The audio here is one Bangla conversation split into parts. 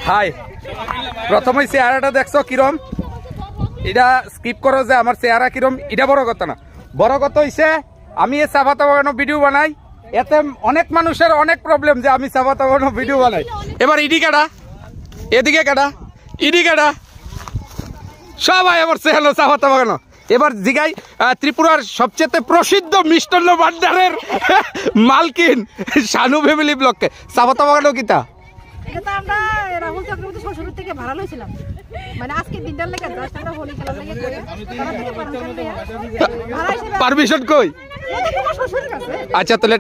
হাই প্রথমে চেহারাটা দেখছো কিরম এটা স্কিপ করো যে আমার চেহারা কিরম এটা বড় কথা না বড় কথা হইছে আমি এই চা পাতা বাগানো ভিডিও বানাই এতে অনেক মানুষের অনেক প্রবলেম যে আমি চা পাতা বাগানো ভিডিও বানাই এবার ইডি কাটা এদিকে কাটা ইডি কাটা সবাই আবার চেহালো চা পাতা বাগানো এবার জিগাই ত্রিপুরার সবচেয়ে প্রসিদ্ধ মিষ্টান্ন ভান্ডারের মালকিন শানু ফ্যামিলি ব্লককে চা পাতা বাগানো কিতা এটা আমরা রাহুল চক্রবর্তী শ্বশুর থেকে ভাড়া লইছিলাম মানে আজকে দিনটার লাগে জাস্ট আমরা হোলি খেলার লাগে করে পারমিশন কই আচ্ছা তাহলে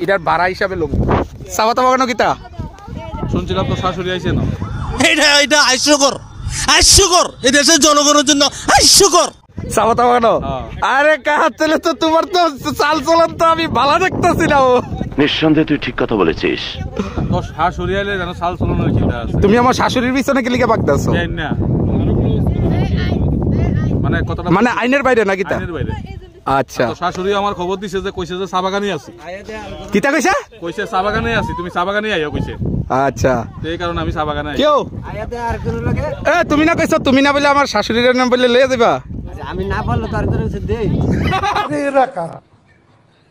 এটার ভাড়া হিসাবে লোক চা পাতা বাগানো কিতা শুনছিলাম তো শাশুড়ি আইছে না এটা হাস্যকর হাস্যকর এই দেশের জনগণের জন্য হাস্যকর চা পাতা বাগানো আরে কাহার ছেলে তো তোমার তো চাল চলন তো আমি ভালো দেখতেছি না নিঃসন্দেহে তুই ঠিক কথা বলেছিস তো শাশুড়ি আইলে যেন চাল চলনের চিন্তা আছে তুমি আমার শাশুড়ির পিছনে কি লিখে বাগদাছো না মানে কতটা মানে আইনের বাইরে না কিতা আইনের বাইরে আচ্ছা তো শাশুড়ি আমার খবর দিছে যে কইছে যে চা বাগানে আছি কিতা কইছে কইছে চা বাগানে আছি তুমি চা বাগানে আইও কইছে আচ্ছা এই কারণে আমি চা বাগানে আই কেউ এ তুমি না কইছো তুমি না বলে আমার শাশুড়ির নাম বলে লয়ে যাবা আমি না বললে তার করে দেই আরে এরা কারা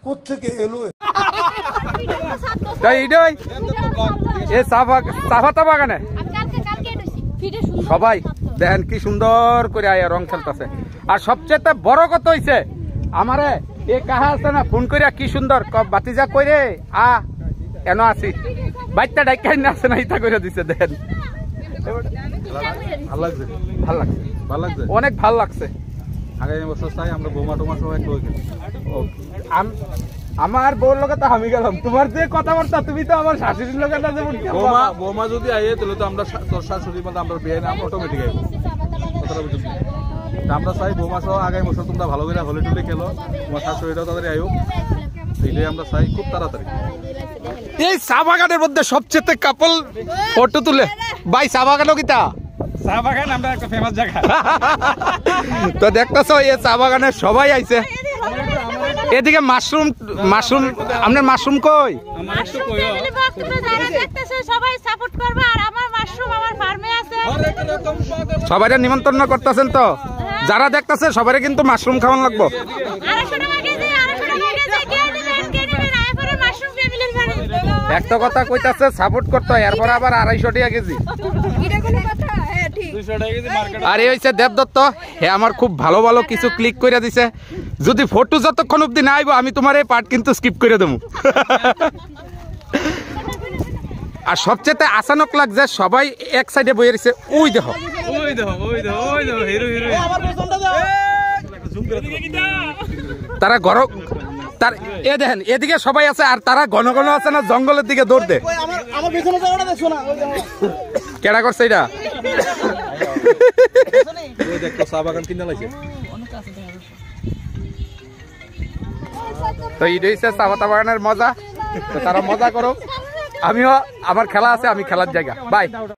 কোত্থেকে এলো তাই ইডই এ চা পাতা বাগানে সবাই দেখেন কি সুন্দর করে আয়া রং খেলতেছে আর সবচেয়ে বড় কথা হইছে আমারে এ কাহা আছে না ফোন করিয়া কি সুন্দর বাতিজা কইরে এনো আছি বাইকটা ডাইকাই না আছে না ইতা করে দিছে দেখেন ভালো লাগছে ভাল লাগছে ভালো লাগছে অনেক ভাল লাগছে আগামী বছর চাই আমরা বোমা টোমা সহ একটু আমার বউর লোকে তো আমি গেলাম তোমার যে কথাবার্তা তুমি তো আমার শাশুড়ির লোকে না যেমন বোমা যদি আইয়ে তাহলে তো আমরা তোর শাশুড়ির মধ্যে আমরা বিয়ে না অটোমেটিক আইব কথাটা বুঝছি আমরা চাই বোমা সহ আগামী বছর তোমরা ভালো করে হলে টুলে খেলো তোমার শাশুড়িটাও তাড়াতাড়ি আইও এইটাই আমরা চাই খুব তাড়াতাড়ি এই চা বাগানের মধ্যে সবচেয়ে কাপল ফটো তুলে ভাই চা বাগানও কিতা চা বাগান আমরা একটা ফেমাস জায়গা তো দেখতেছো এই চা বাগানে সবাই আইছে এদিকে মাশরুম আপনার মাশরুম কই সবাই সাপোর্ট করবে আর আমার মাশরুম আমার ফার্মে আছে সবাই নিমন্ত্রণ করতেছেন তো যারা দেখতেছে সবাই কিন্তু মাশরুম খাওয়ান লাগবো 250 টাকা কেজি 250 টাকা কেজি আইফরে মাশরুম ফ্যামিলির বাড়ি একটা কথা কইতাছে সাপোর্ট করতে হয় এরপর আবার 250 টাকা কেজি এটা কোন কথা হ্যাঁ ঠিক 200 টাকা কেজি মার্কেট আর এই হইছে দেবদত্ত হে আমার খুব ভালো ভালো কিছু ক্লিক করে দিছে যদি ফটো যতক্ষণ অবধি না আইবো আমি তোমার এই পার্ট কিন্তু স্কিপ করে দেবো আর সবচেয়ে আসানক লাগছে সবাই এক সাইডে বইয়ে রয়েছে ওই দেখো হিরো তারা তার এ দেখেন এদিকে সবাই আছে আর তারা ঘন ঘন আছে না জঙ্গলের দিকে দৌড় দে আমার পিছনে যাওয়াটা দেখছো না কেডা করছে এটা ওই দেখো চা বাগান কিনা লাগছে তো এই হইছে চা পাতা বাগানের মজা তো তারা মজা করো আমিও আমার খেলা আছে আমি খেলার জায়গা বাই